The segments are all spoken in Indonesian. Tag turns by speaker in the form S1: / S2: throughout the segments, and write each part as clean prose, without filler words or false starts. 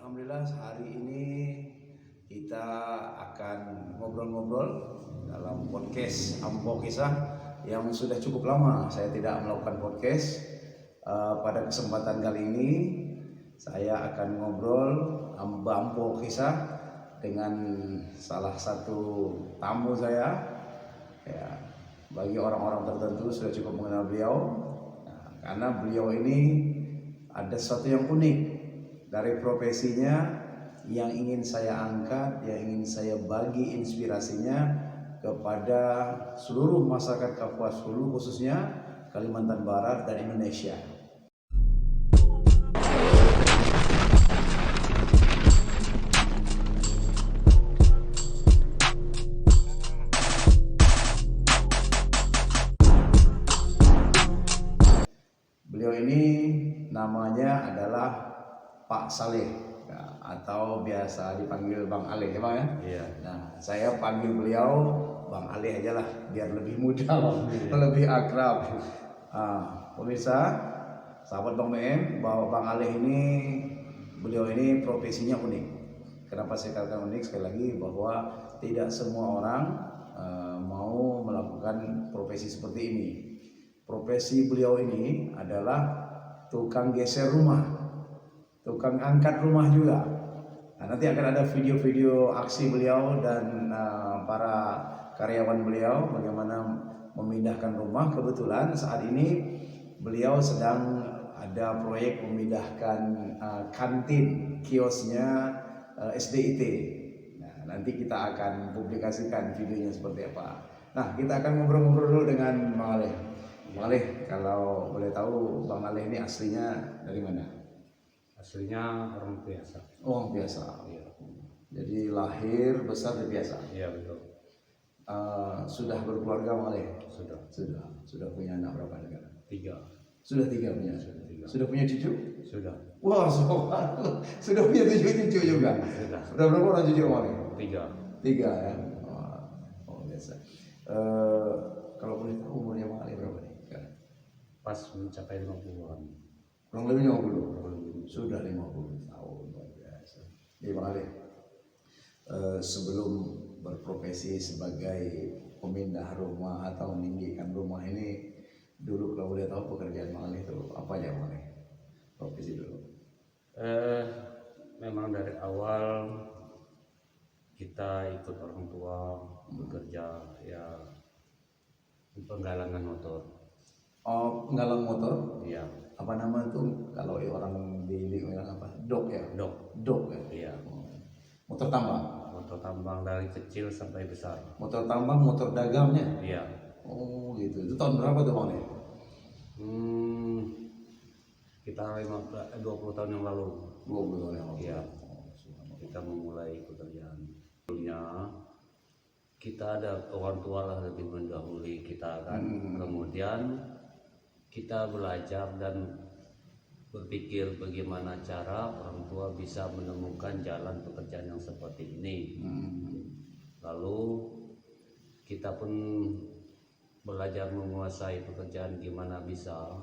S1: Alhamdulillah hari ini kita akan ngobrol-ngobrol dalam podcast Ampo Kisah yang sudah cukup lama saya tidak melakukan podcast. Pada kesempatan kali ini saya akan ngobrol Ampo Kisah dengan salah satu tamu saya. Ya, bagi orang-orang tertentu sudah cukup mengenal beliau, karena beliau ini ada sesuatu yang unik dari profesinya yang ingin saya angkat, yang ingin saya bagi inspirasinya kepada seluruh masyarakat Kapuas Hulu, khususnya Kalimantan Barat dan Indonesia. Beliau ini namanya adalah Pak Saleh, ya, atau biasa dipanggil Bang Aleh, ya Bang ya?
S2: Iya.
S1: Nah, saya panggil beliau Bang Aleh aja lah, biar lebih mudah, lebih akrab. Pemirsa, sahabat Bang BM, bahwa Bang Aleh ini, beliau ini profesinya unik. Kenapa saya katakan unik? Sekali lagi bahwa tidak semua orang mau melakukan profesi seperti ini. Profesi beliau ini adalah tukang geser rumah, tukang angkat rumah juga. Nah, nanti akan ada video-video aksi beliau dan para karyawan beliau bagaimana memindahkan rumah. Kebetulan saat ini beliau sedang ada proyek memindahkan kantin kiosnya SDIT. Nah, nanti kita akan publikasikan videonya seperti apa. Nah, kita akan ngobrol-ngobrol dulu dengan Bang Aleh. Bang Aleh, kalau boleh tahu Bang Aleh ini aslinya dari mana?
S2: Aslinya orang biasa.
S1: Oh, biasa.
S2: Iya.
S1: Jadi lahir besar di Biasa.
S2: Iya betul.
S1: Sudah berkeluarga Bang Aleh?
S2: Sudah.
S1: Sudah punya anak berapa negara?
S2: 3.
S1: Sudah 3 punya.
S2: Sudah 3.
S1: Sudah punya cucu?
S2: Sudah.
S1: Wah, sudah punya 7 cucu juga.
S2: Sudah.
S1: Sudah berapa orang cucu Bang Aleh?
S2: 3.
S1: 3 ya. Oh, biasa. Kalau boleh tahu umurnya Bang Aleh berapa nih?
S2: Pas mencapai 50-an.
S1: Kurang lebih 50. Sudah 50 tahun, luar biasa. Jadi Bang Aleh, sebelum berprofesi sebagai pemindah rumah atau meninggikan rumah ini, dulu kalau boleh tahu pekerjaan Bang Aleh itu apa aja Bang Aleh? Profesi dulu.
S2: Memang dari awal kita ikut orang tua bekerja ya penggalangan motor.
S1: Oh, penggalang motor?
S2: Iya.
S1: Apa nama itu kalau orang di bilang apa? Dok ya? Dok ya?
S2: Iya.
S1: Motor tambang?
S2: Motor tambang dari kecil sampai besar.
S1: Motor tambang, motor dagangnya?
S2: Iya.
S1: Oh gitu. Itu tahun berapa tuh Bang Aleh?
S2: Kita 20 tahun yang lalu.
S1: 20 tahun yang lalu.
S2: Iya. Kita memulai pekerjaan. Dulunya kita ada orang tua lah lebih mendahului kita kan. Kemudian kita belajar dan berpikir bagaimana cara orang tua bisa menemukan jalan pekerjaan yang seperti ini. Lalu kita pun belajar menguasai pekerjaan gimana bisa.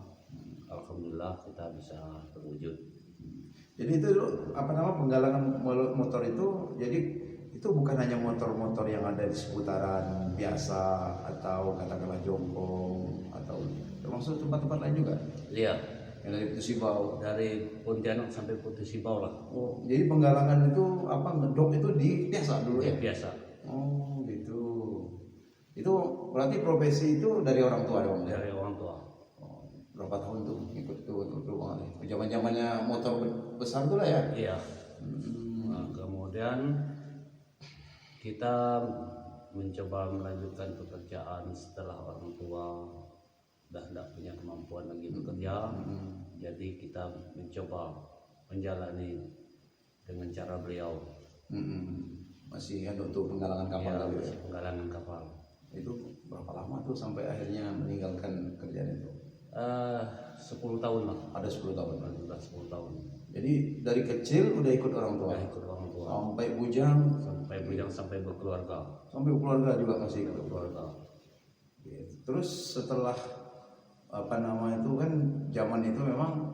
S2: Alhamdulillah kita bisa terwujud.
S1: Jadi itu apa nama penggalangan motor itu, jadi itu bukan hanya motor-motor yang ada di seputaran Biasa atau katakanlah Jongkong atau termasuk tempat-tempat lain juga.
S2: Iya.
S1: Yang dari Putusibau.
S2: Dari Pontianak sampai Putusibau lah.
S1: Oh, jadi penggalangan itu apa ngedok itu di Biasa dulu ya?
S2: Biasa.
S1: Oh gitu. Itu berarti profesi itu dari orang tua dong?
S2: Dari orang tua.
S1: Oh, berapa tahun tuh ikut tuh Bang Aleh? Zaman-zamannya motor besar tuh lah ya?
S2: Iya. Nah, kemudian kita mencoba melanjutkan pekerjaan setelah orang tua dah tidak punya kemampuan lagi bekerja. Jadi kita mencoba menjalani dengan cara beliau.
S1: Masih ada untuk penggalangan kapal tadi ya?
S2: Penggalangan kapal.
S1: Itu berapa lama tuh sampai akhirnya meninggalkan kerjaan itu?
S2: 10 tahun lah.
S1: Ada 10 tahun.
S2: Sudah 10 tahun.
S1: Jadi dari kecil udah ikut orang tua?
S2: Udah ikut orang tua.
S1: Sampai bujang?
S2: Sampai bujang, sampai berkeluarga.
S1: Sampai keluarga juga masih ikut?
S2: Berkeluarga.
S1: Terus setelah apa nama itu kan zaman itu memang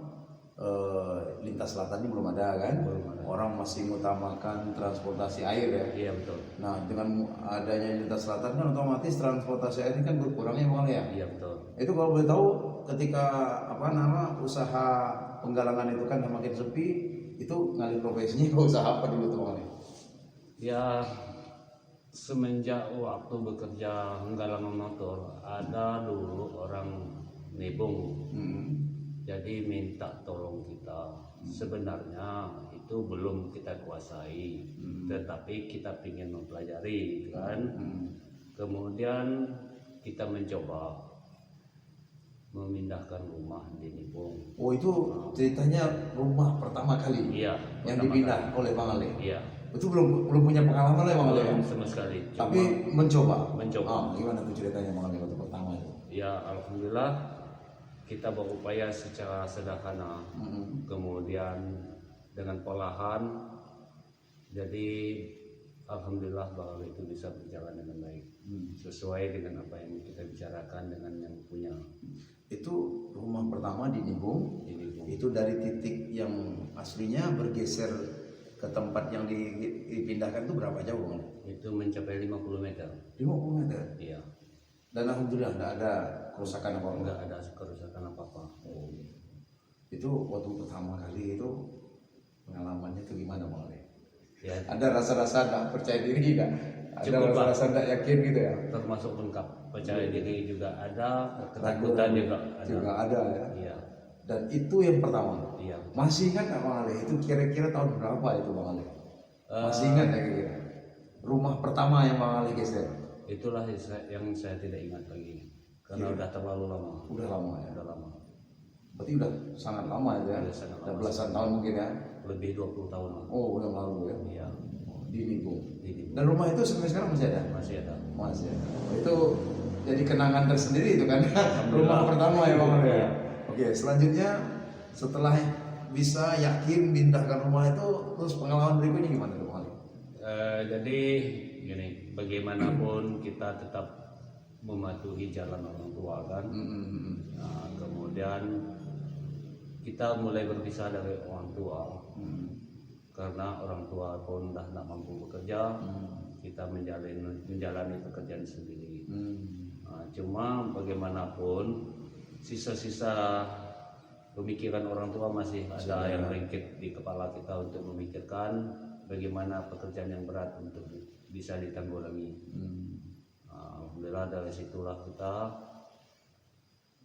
S1: lintas selatan ini belum ada kan?
S2: Belum ada.
S1: Orang masih mengutamakan transportasi air ya.
S2: Iya betul.
S1: Nah, dengan adanya lintas selatan kan otomatis transportasi air ini kan berkurang ya Bang Ali ya.
S2: Iya betul.
S1: Itu kalau boleh tahu ketika usaha penggalangan itu kan makin sepi, itu ngalih profesinya ke usaha apa dulu tuh Bang Ali?
S2: Ya semenjak waktu bekerja menggalang motor, ada dulu orang nebung, jadi minta tolong kita. Sebenarnya itu belum kita kuasai, tetapi kita ingin mempelajari kan. Kemudian kita mencoba memindahkan rumah di Nibung.
S1: Oh, itu ceritanya rumah pertama kali
S2: Iya.
S1: yang
S2: pertama
S1: dipindah
S2: kali.
S1: oleh Bang Ali.
S2: Iya.
S1: Itu belum punya pengalaman lah Bang Ali ya.
S2: Belum sama sekali. Cuma,
S1: Tapi mencoba.
S2: Mencoba.
S1: Gimana tuh ceritanya Bang Ali waktu pertama itu?
S2: ya alhamdulillah kita berupaya secara sederhana. Kemudian dengan polahan, jadi alhamdulillah bahwa itu bisa berjalan dengan baik, sesuai dengan apa yang kita bicarakan dengan yang punya.
S1: Itu rumah pertama di Nibung. Itu dari titik yang aslinya bergeser ke tempat yang dipindahkan itu berapa jauh Bang?
S2: Itu mencapai 50 meter.
S1: 50 meter.
S2: Iya.
S1: Dan alhamdulillah tidak ada kerusakan apa-apa.
S2: Enggak ada kerusakan apa-apa.
S1: Oh, itu waktu pertama kali itu pengalamannya itu gimana Bang Ali?
S2: Ya,
S1: Ada rasa-rasa tidak percaya diri kan? Ada
S2: Cukup, Pak.
S1: rasa-rasa tidak yakin gitu ya?
S2: termasuk lengkap. Percaya diri juga ada, ketakutan juga ada.
S1: Juga ada ya.
S2: Iya.
S1: Dan itu yang pertama.
S2: Iya.
S1: Masih ingat nggak Bang Ali? Itu kira-kira tahun berapa itu Bang Ali? Masih ingat ya kira-kira? Rumah pertama yang Bang Ali geser?
S2: Itulah yang saya tidak ingat lagi. Karena udah terlalu lama.
S1: Udah lama ya?
S2: Udah lama.
S1: Berarti udah sangat lama itu ya?
S2: Udah sangat
S1: Udah
S2: lama.
S1: belasan tahun mungkin ya?
S2: Lebih 20 tahun lah.
S1: Oh, udah lalu ya?
S2: Iya.
S1: Di Nibung.
S2: Di Nibung.
S1: Dan rumah itu sampai sekarang masih ada?
S2: Masih ada.
S1: Masih ada. Itu jadi kenangan tersendiri itu kan?
S2: Alhamdulillah.
S1: Rumah pertama ya Bang Ali ya?
S2: Iya.
S1: Oke, selanjutnya setelah bisa yakin pindahkan rumah itu, terus pengalaman berikutnya gimana tuh Bang Ali?
S2: Jadi gini, bagaimanapun kita tetap mematuhi jalan orang tua kan. Nah, kemudian kita mulai berpisah dari orang tua. Karena orang tua pun dah tak mampu bekerja, kita menjalani pekerjaan sendiri. Nah, cuma bagaimanapun sisa-sisa pemikiran orang tua masih ada yang ringkit di kepala kita untuk memikirkan bagaimana pekerjaan yang berat untuk bisa ditanggulangi. Alhamdulillah dari situlah kita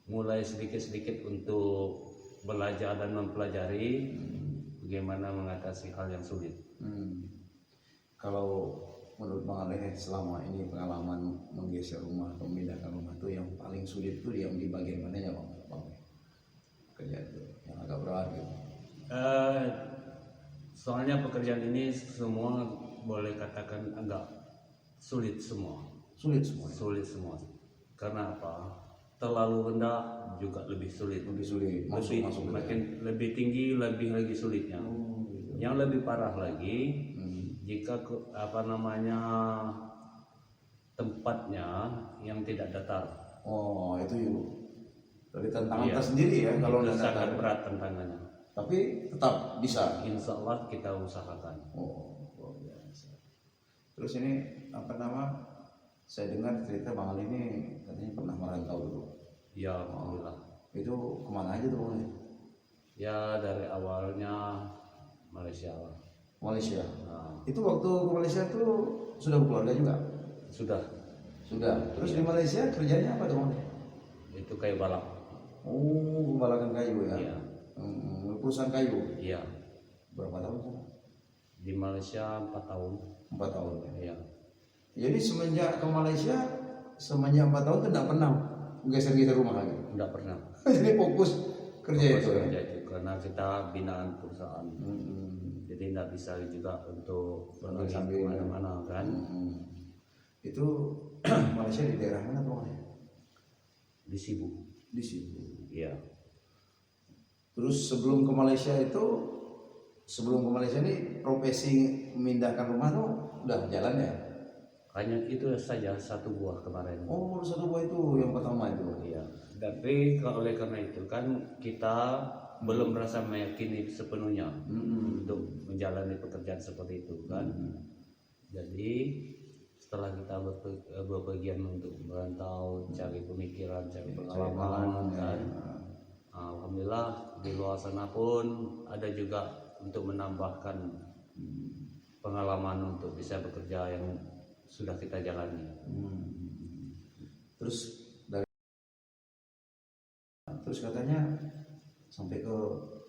S2: mulai sedikit-sedikit untuk belajar dan mempelajari bagaimana mengatasi hal yang sulit.
S1: Kalau menurut Bang Ali selama ini pengalaman menggeser rumah atau memindahkan rumah itu yang paling sulit itu yang di bagian mana ya Bang? Kerja itu yang agak berat gitu.
S2: Soalnya pekerjaan ini semua boleh katakan agak sulit semua.
S1: Sulit semua.
S2: Sulit semua. Karena apa? Terlalu rendah juga lebih sulit.
S1: Lebih sulit. Masuk
S2: Makin lebih tinggi lebih lagi sulitnya. Yang lebih parah lagi jika tempatnya yang tidak datar.
S1: Oh, itu dari tantangan tersendiri ya kalau
S2: itu
S1: tidak
S2: sangat
S1: datar.
S2: berat tantangannya.
S1: Tapi tetap bisa.
S2: Insya Allah kita usahakan.
S1: Oh, luar biasa. Terus ini saya dengar cerita Bang Ali ini katanya pernah merantau dulu.
S2: Ya alhamdulillah.
S1: Itu kemana aja tuh Bang Ali?
S2: Ya dari awalnya Malaysia lah.
S1: Malaysia.
S2: Nah,
S1: Itu waktu ke Malaysia tuh sudah berkeluarga juga?
S2: sudah.
S1: Terus di Malaysia kerjanya apa tuh Bang Ali?
S2: Itu kayu balak.
S1: Oh, pembalakan kayu ya?
S2: Iya.
S1: Perusahaan kayu.
S2: Iya.
S1: Berapa tahun sana?
S2: Di Malaysia 4 tahun.
S1: 4 tahun ya?
S2: Iya.
S1: Jadi semenjak ke Malaysia, semenjak 4 tahun itu tidak pernah geser-geser rumah lagi?
S2: Enggak pernah.
S1: Jadi fokus kerja itu ya?
S2: Kerja itu karena kita binaan perusahaan. Jadi enggak bisa juga untuk pergi
S1: Sambil
S2: kemana-mana kan.
S1: Itu Malaysia di daerah mana tuh?
S2: Di Sibu.
S1: Di situ.
S2: Iya.
S1: Terus sebelum ke Malaysia ini profesi memindahkan rumah tuh udah jalan ya?
S2: Hanya itu saja satu buah kemarin.
S1: Oh, satu buah itu yang pertama itu.
S2: Iya. Tapi oleh karena itu kan kita belum merasa meyakini sepenuhnya
S1: Mm-mm.
S2: untuk menjalani pekerjaan seperti itu kan. Jadi setelah kita berpergian untuk merantau, cari pemikiran, cari pengalaman
S1: ya.
S2: kan, alhamdulillah di luar sana pun ada juga untuk menambahkan pengalaman untuk bisa bekerja yang sudah kita jalani.
S1: Terus terus katanya sampai ke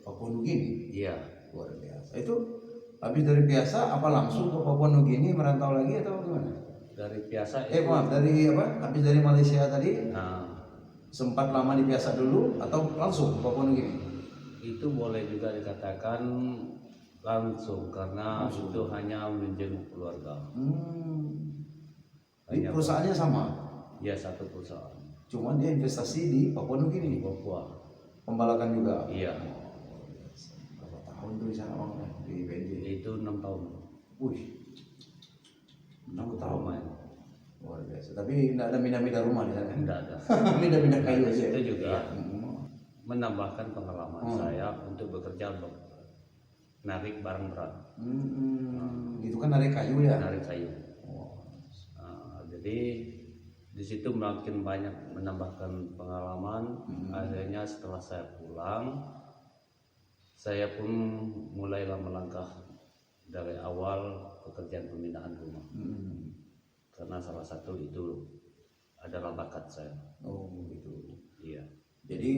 S1: Papua Nugini.
S2: Iya,
S1: Luar biasa. Itu habis dari biasa apa langsung ke Papua Nugini merantau lagi atau gimana?
S2: dari biasa
S1: Maaf, dari apa? Habis dari Malaysia tadi
S2: nah,
S1: sempat lama di biasa dulu atau langsung ke Papua Nugini?
S2: itu boleh juga dikatakan langsung karena
S1: Langsung.
S2: itu hanya menjenguk keluarga.
S1: Jadi
S2: Hanya
S1: perusahaannya sama,
S2: ya satu perusahaan
S1: cuman dia investasi di Papua
S2: di
S1: Nugini,
S2: Papua.
S1: pembalakan juga.
S2: Iya,
S1: Berapa tahun tuh di sana bang di PNJ?
S2: itu 6 tahun.
S1: Wih, 6 tahun.
S2: Lumayan.
S1: Luar biasa. Tapi tidak ada mindah-mindah rumah di sana.
S2: Tidak ada.
S1: Mindah-mindah kayu aja.
S2: Itu juga
S1: Hmm.
S2: menambahkan pengalaman saya untuk bekerja narik barang berat,
S1: Itu kan narik kayu ya.
S2: narik kayu.
S1: Oh.
S2: Jadi di situ makin banyak menambahkan pengalaman. Akhirnya setelah saya pulang, saya pun mulailah melangkah dari awal pekerjaan pemindahan rumah. Karena salah satu itu adalah bakat saya.
S1: Oh gitu.
S2: Iya,
S1: Jadi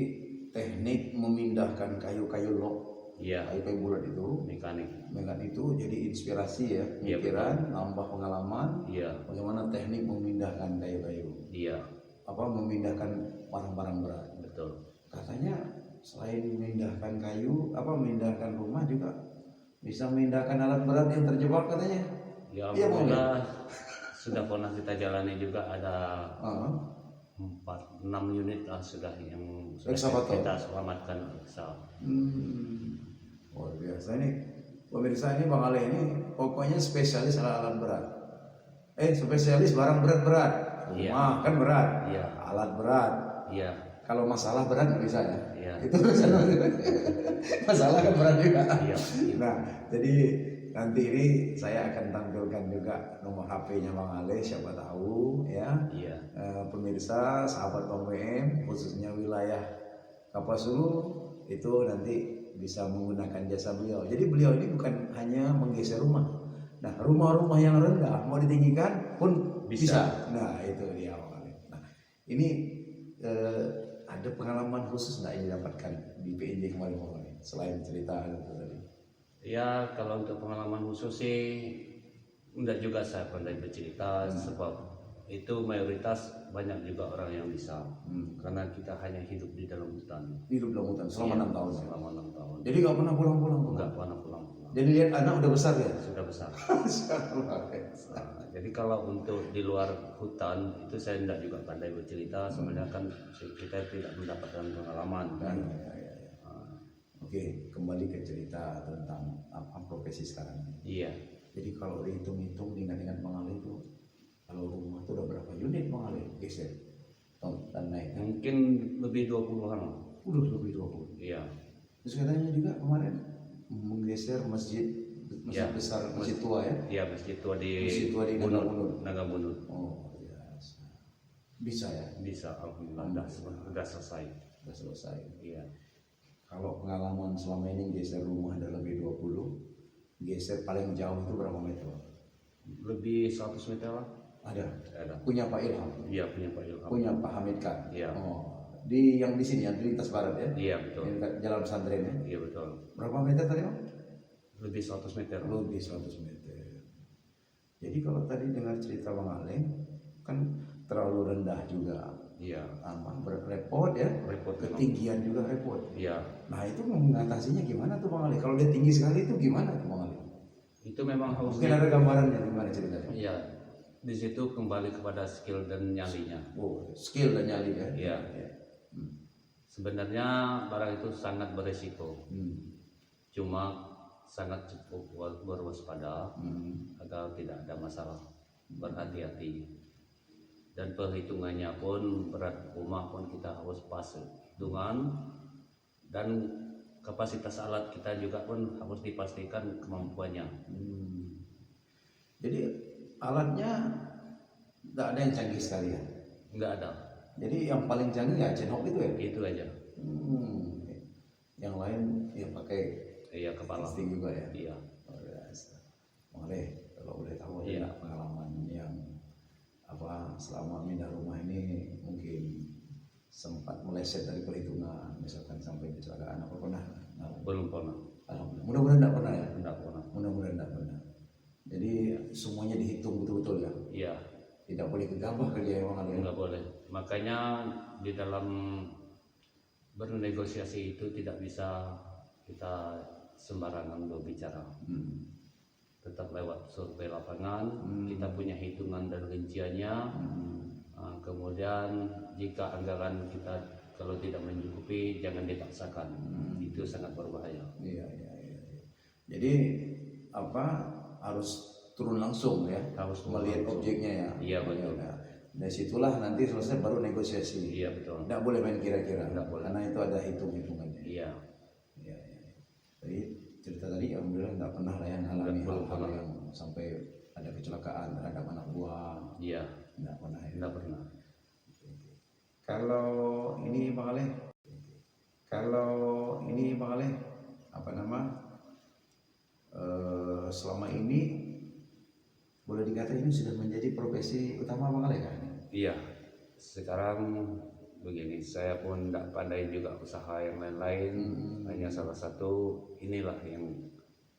S1: teknik memindahkan kayu-kayu log,
S2: iya,
S1: kayu-kayu bulat itu,
S2: mekanik.
S1: dengan itu jadi inspirasi ya,
S2: Iya,
S1: pikiran, nambah pengalaman,
S2: Iya,
S1: bagaimana teknik memindahkan kayu-kayu,
S2: iya,
S1: apa memindahkan barang-barang berat.
S2: betul.
S1: Katanya selain memindahkan kayu, apa memindahkan rumah juga bisa memindahkan alat berat yang terjebak katanya.
S2: Ya
S1: Iya, Bang,
S2: alhamdulillah sudah pernah kita jalani juga ada
S1: Ah,
S2: 4-6 unit lah sudah yang sudah
S1: Ekskavator.
S2: kita selamatkan.
S1: Luar biasa ini pemirsa, ini Bang Ale ini pokoknya spesialis alat-alat berat. Spesialis barang berat-berat.
S2: Iya.
S1: Rumah kan berat,
S2: Iya,
S1: alat berat.
S2: iya,
S1: Kalau masalah berat nggak bisa ya.
S2: iya,
S1: Itu masalah kan berat juga.
S2: iya.
S1: Nah, jadi nanti ini saya akan tampilkan juga nomor HP-nya Bang Ale, siapa tahu ya.
S2: Iya,
S1: Pemirsa, sahabat Bang WM, khususnya wilayah Kapasulu itu nanti bisa menggunakan jasa beliau. Jadi beliau ini bukan hanya menggeser rumah. Nah, rumah-rumah yang rendah mau ditinggikan pun bisa. Nah, itu dia Bang Ale. Nah, ini ada pengalaman khusus nggak yang didapatkan di PNJ kemarin Bang Ale? Selain cerita itu tadi.
S2: ya kalau untuk pengalaman khusus sih enggak juga saya pandai bercerita sebab itu mayoritas banyak juga orang yang bisa karena kita hanya hidup di dalam hutan.
S1: Hidup dalam hutan selama
S2: Iya,
S1: 6 tahun.
S2: selama 6 tahun.
S1: Jadi nggak pernah pulang-pulang Bang?
S2: Enggak pernah pulang.
S1: Jadi lihat anak udah besar ya?
S2: Sudah besar.
S1: Luar biasa.
S2: Jadi kalau untuk di luar hutan itu saya tidak juga pandai bercerita, sebenarnya kan kita tidak mendapatkan pengalaman kan.
S1: Ya. Oke, kembali ke cerita tentang apa profesi sekarang.
S2: Iya,
S1: Jadi kalau dihitung-hitung dengan Bang Ale itu, kalau rumah itu udah berapa unit Bang Ale geser dan naik?
S2: mungkin lebih 20-an.
S1: Udah lebih 20.
S2: Iya,
S1: Terus katanya juga kemarin menggeser masjid
S2: Ya,
S1: besar, masjid tua ya?
S2: iya masjid tua di
S1: Masjid tua di Nagabunut.
S2: Nagabunut.
S1: Oh biasa. Bisa ya?
S2: Bisa, alhamdulillah sudah selesai.
S1: Udah selesai.
S2: Iya,
S1: Kalau pengalaman selama ini geser rumah ada lebih 20, geser paling jauh itu berapa meter?
S2: lebih 100 meter lah.
S1: Ada.
S2: Ada.
S1: Punya Pak Ilham,
S2: Iya, punya Pak Ilham.
S1: punya Pak Hamid kan?
S2: Iya.
S1: Oh, di yang di sini ya, di lintas barat ya?
S2: Iya betul.
S1: Di dekat Jalan Pesantren ya?
S2: Iya betul.
S1: Berapa meter tadi Bang?
S2: Lebih 100 meter.
S1: Lebih 100 meter. Jadi kalau tadi dengar cerita Bang Ale, kan terlalu rendah juga,
S2: Iya,
S1: repot ya,
S2: repot memang.
S1: ketinggian juga repot.
S2: Iya,
S1: Nah itu mengatasinya gimana tuh Bang Ale? Kalau dia tinggi sekali itu gimana tuh Bang Ale?
S2: itu memang harus
S1: Mungkin ada gambarannya gimana ceritanya?
S2: Iya, di situ kembali kepada skill dan nyalinya.
S1: Oh, skill dan nyali ya.
S2: Iya.
S1: Ya.
S2: Sebenarnya barang itu sangat beresiko, cuma sangat cukup berwaspada agar tidak ada masalah. Berhati-hati. Dan perhitungannya pun berat rumah pun kita harus pas hitungan. Dan kapasitas alat kita juga pun harus dipastikan kemampuannya.
S1: Jadi alatnya tidak ada yang canggih sekali ya.
S2: Nggak ada,
S1: Jadi yang paling canggih ya Chen Hop itu ya.
S2: itu aja.
S1: Yang lain ya pakai
S2: Iya, kepala.
S1: insting juga ya.
S2: Iya.
S1: Luar biasa. Boleh kalau boleh tahu
S2: Iya.
S1: ya pengalaman yang selama pindah rumah ini mungkin sempat meleset dari perhitungan, misalkan sampai kecelakaan apa pernah?
S2: Belum pernah.
S1: Alhamdulillah. Mudah-mudahan tidak pernah ya.
S2: Enggak pernah.
S1: Mudah-mudahan tidak pernah. Jadi semuanya dihitung betul-betul ya.
S2: Iya,
S1: Tidak boleh gegabah kerja yang orang ya.
S2: nggak boleh. Makanya di dalam bernegosiasi itu tidak bisa kita sembarangan berbicara. Tetap lewat survei lapangan, kita punya hitungan dan rinciannya. Kemudian jika anggaran kita kalau tidak mencukupi, jangan dipaksakan. Itu sangat berbahaya.
S1: Iya. Jadi harus turun langsung ya,
S2: Harus turun
S1: melihat
S2: langsung.
S1: objeknya ya.
S2: Iya, betul.
S1: Ya. Dari situlah nanti selesai baru negosiasi.
S2: Iya, betul.
S1: Tidak boleh main kira-kira.
S2: Nggak boleh.
S1: Karena itu ada hitung-hitungannya.
S2: Iya.
S1: Iya. Jadi cerita tadi alhamdulillah tidak pernah lah yang alami
S2: Belum
S1: hal-hal
S2: pernah.
S1: yang sampai ada kecelakaan terhadap anak buah.
S2: Iya,
S1: Tidak pernah ya.
S2: nggak pernah.
S1: Kalau ini Bang Ale, selama ini boleh dikatakan ini sudah menjadi profesi utama Bang Ale kan?
S2: Iya, sekarang begini, saya pun tidak pandai juga usaha yang lain-lain. Hanya salah satu inilah yang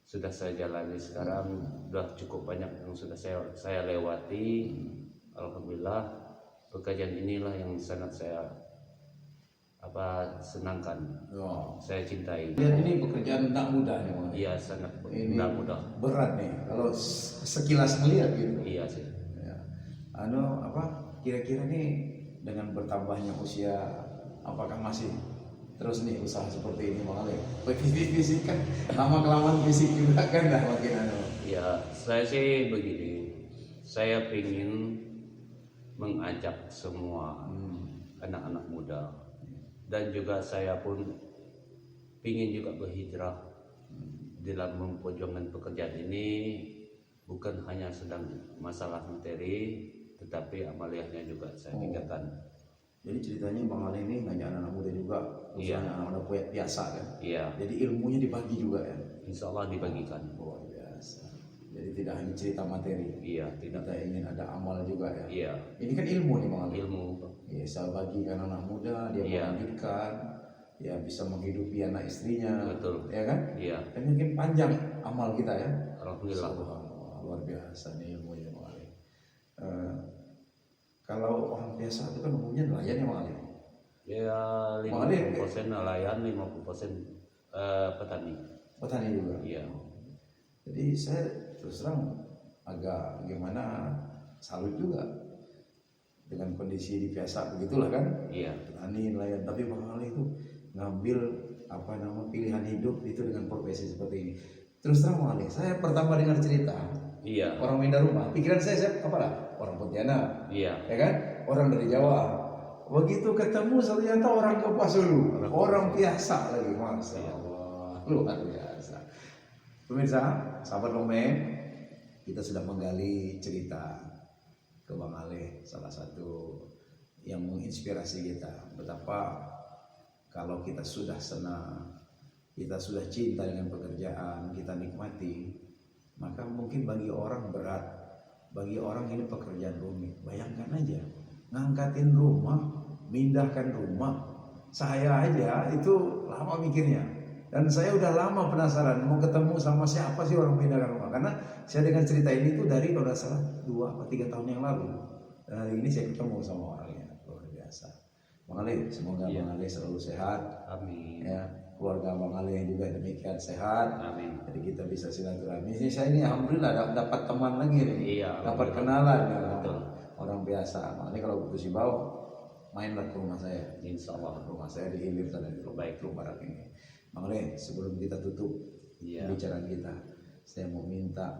S2: sudah saya jalani sekarang. Sudah cukup banyak yang sudah saya lewati. Alhamdulillah, pekerjaan inilah yang sangat saya senangkan, saya cintai.
S1: Lihat ini pekerjaan tak mudah ya Bang Ale.
S2: Iya, sangat
S1: Ini
S2: tidak mudah.
S1: berat nih kalau sekilas melihat gitu.
S2: Iya sih.
S1: Ya. Kira-kira nih dengan bertambahnya usia, apakah masih terus nih usaha seperti ini Bang Ale? Fisik kan lama kelamaan fisik juga kan dah makin
S2: Ya, saya sih begini, saya ingin mengajak semua anak-anak muda, dan juga saya pun ingin juga berhijrah dalam memperjuangkan pekerjaan ini. Bukan hanya sedang masalah materi, tetapi amaliyahnya juga saya tingkatkan.
S1: Jadi ceritanya Bang Ale ini ngajak anak muda juga,
S2: Iya.
S1: khususnya anak-anak biasa kan.
S2: Iya,
S1: Jadi ilmunya dibagi juga ya.
S2: insya Allah dibagikan.
S1: Luar biasa. Jadi tidak hanya cerita materi.
S2: Iya, tidak.
S1: Kita ingin ada amal juga ya.
S2: Iya,
S1: Ini kan ilmu nih Bang Ale.
S2: ilmu.
S1: Ya, saya bagikan anak muda, dia
S2: Iya.
S1: melanjutkan, ya bisa menghidupi anak istrinya,
S2: Betul.
S1: ya kan?
S2: Iya,
S1: Dan mungkin panjang amal kita ya.
S2: alhamdulillah.
S1: Subhanallah, luar biasa nih ilmunya Bang Ali. Kalau orang biasa itu kan umumnya nelayan ya Bang Ali.
S2: Ya, 50% nelayan, 50% petani.
S1: Petani juga.
S2: Iya.
S1: Jadi saya terus terang agak gimana salut juga dengan kondisi di biasa begitulah kan.
S2: Iya.
S1: Petani, nelayan, tapi Bang Ali itu ngambil pilihan hidup itu dengan profesi seperti ini. Terus terang Bang Ali, saya pertama dengar cerita
S2: Iya.
S1: orang pindah rumah, pikiran saya apa lah? Orang Pontianak,
S2: Iya.
S1: ya kan? Orang dari Jawa. Begitu ketemu ternyata orang Kapuas Hulu, orang biasa lagi, masya Allah, luar biasa. Pemirsa, sahabat Lomen, kita sudah menggali cerita ke Bang Ale, salah satu yang menginspirasi kita. Betapa kalau kita sudah senang, kita sudah cinta dengan pekerjaan, kita nikmati, maka mungkin bagi orang berat, bagi orang ini pekerjaan rumit. Bayangkan aja, ngangkatin rumah, mindahkan rumah. Saya aja itu lama mikirnya, dan saya udah lama penasaran mau ketemu sama siapa sih orang mindahkan rumah. Karena saya dengar cerita ini tuh dari kalau nggak salah 2 atau 3 tahun yang lalu. Dan hari ini saya ketemu sama orangnya, luar biasa. Bang Ale, semoga
S2: Iya.
S1: Bang Ale selalu sehat,
S2: Amin.
S1: ya. Keluarga Bang Ale juga demikian sehat.
S2: Amin.
S1: Jadi kita bisa silaturahmi. Ini saya ini alhamdulillah dapat teman lagi nih.
S2: Iya,
S1: Dapat
S2: alhamdulillah.
S1: kenalan ya.
S2: Betul.
S1: Orang biasa. Makanya kalau butuh si bau, mainlah ke rumah saya.
S2: Insya Allah.
S1: Rumah saya di Hilir sana di
S2: Baik.
S1: Teluk Barat ini. Bang Ale, sebelum kita tutup
S2: Iya.
S1: pembicaraan kita, saya mau minta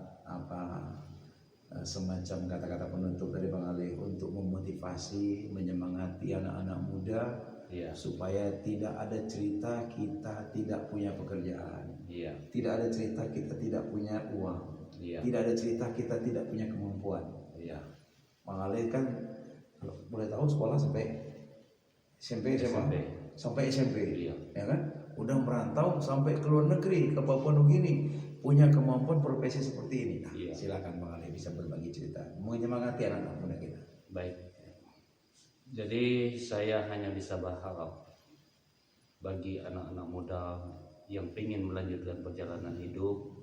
S1: semacam kata-kata penutup dari Bang Ale untuk memotivasi, menyemangati anak-anak muda
S2: Iya.
S1: supaya tidak ada cerita kita tidak punya pekerjaan,
S2: Iya.
S1: tidak ada cerita kita tidak punya uang,
S2: Iya.
S1: tidak ada cerita kita tidak punya kemampuan.
S2: Iya.
S1: Bang Ale kan boleh tahu sekolah sampai SMP, SMA, sampai SMP,
S2: Iya.
S1: ya kan? Udah merantau sampai ke luar negeri, ke Papua Nugini, punya kemampuan profesi seperti ini. Nah,
S2: Iya.
S1: silakan Bang Ale bisa berbagi cerita, menyemangati anak-anak muda kita.
S2: Baik. Jadi saya hanya bisa berharap bagi anak-anak muda yang ingin melanjutkan perjalanan hidup,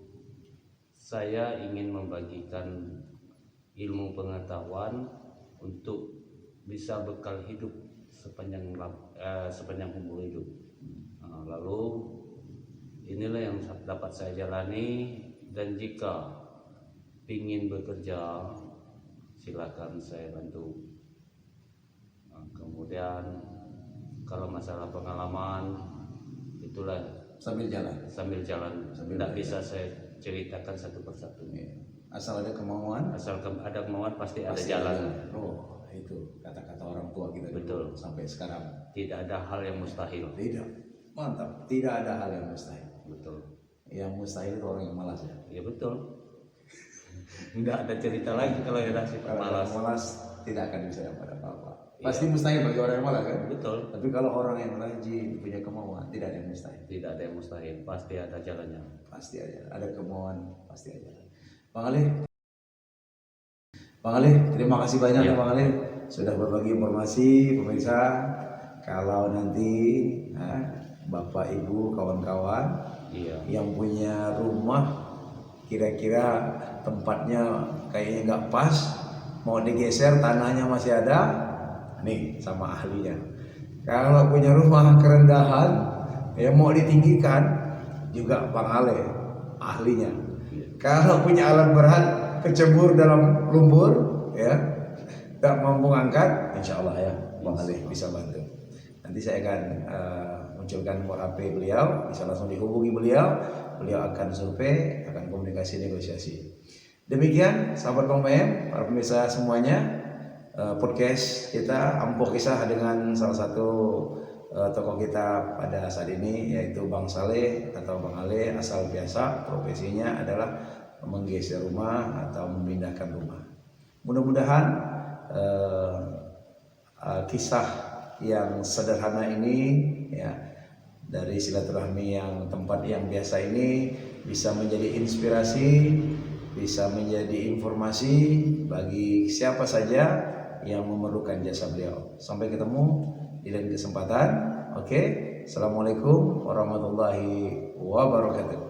S2: saya ingin membagikan ilmu pengetahuan untuk bisa bekal hidup sepanjang umur hidup. Nah, lalu inilah yang dapat saya jalani, dan jika ingin bekerja silakan saya bantu. Nah, kemudian kalau masalah pengalaman itulah
S1: Sambil jalan.
S2: sambil jalan,
S1: Sambil
S2: tidak
S1: jalan.
S2: bisa saya ceritakan satu persatu.
S1: Ya. Asal ada kemauan,
S2: Asal ada kemauan pasti ada
S1: pasti
S2: jalan.
S1: Oh, itu kata-kata orang tua kita dulu
S2: Betul.
S1: sampai sekarang.
S2: Tidak ada hal yang mustahil.
S1: Tidak, mantap. Tidak ada hal yang mustahil.
S2: Betul.
S1: Yang mustahil itu orang yang malas ya.
S2: Ya betul. Nggak ada cerita lagi kalau yang sifat
S1: Kalau
S2: malas.
S1: yang malas tidak akan bisa dapat apa-apa.
S2: Iya.
S1: Pasti mustahil bagi orang yang malas kan.
S2: Betul.
S1: Tapi kalau orang yang rajin punya kemauan, tidak ada yang mustahil.
S2: Tidak ada yang mustahil. Pasti ada jalannya.
S1: Pasti aja. Ada kemauan, pasti aja. Bang Ali, terima kasih banyak
S2: Ya.
S1: ya Bang Ali sudah berbagi informasi pemirsa. Kalau nanti Bapak Ibu kawan-kawan
S2: Iya.
S1: yang punya rumah kira-kira tempatnya kayaknya nggak pas, mau digeser tanahnya masih ada, nih sama ahlinya. Kalau punya rumah kerendahan ya mau ditinggikan juga Bang Ale ahlinya. Kalau punya alat berat kecebur dalam lumpur ya tak mampu angkat, insya Allah ya Bang Ali bisa bantu. Nanti saya akan munculkan nomor HP beliau, bisa langsung dihubungi beliau akan survei, akan komunikasi negosiasi. Demikian sahabat Bang PM, para pemirsa semuanya, podcast kita Ampuh Kisah dengan salah satu tokoh kita pada saat ini, yaitu Bang Saleh atau Bang Ale, asal biasa, profesinya adalah menggeser rumah atau memindahkan rumah. Mudah-mudahan kisah yang sederhana ini ya, dari silaturahmi yang tempat yang biasa ini bisa menjadi inspirasi, bisa menjadi informasi bagi siapa saja yang memerlukan jasa beliau. Sampai ketemu di lain kesempatan. Oke, Assalamualaikum warahmatullahi wabarakatuh.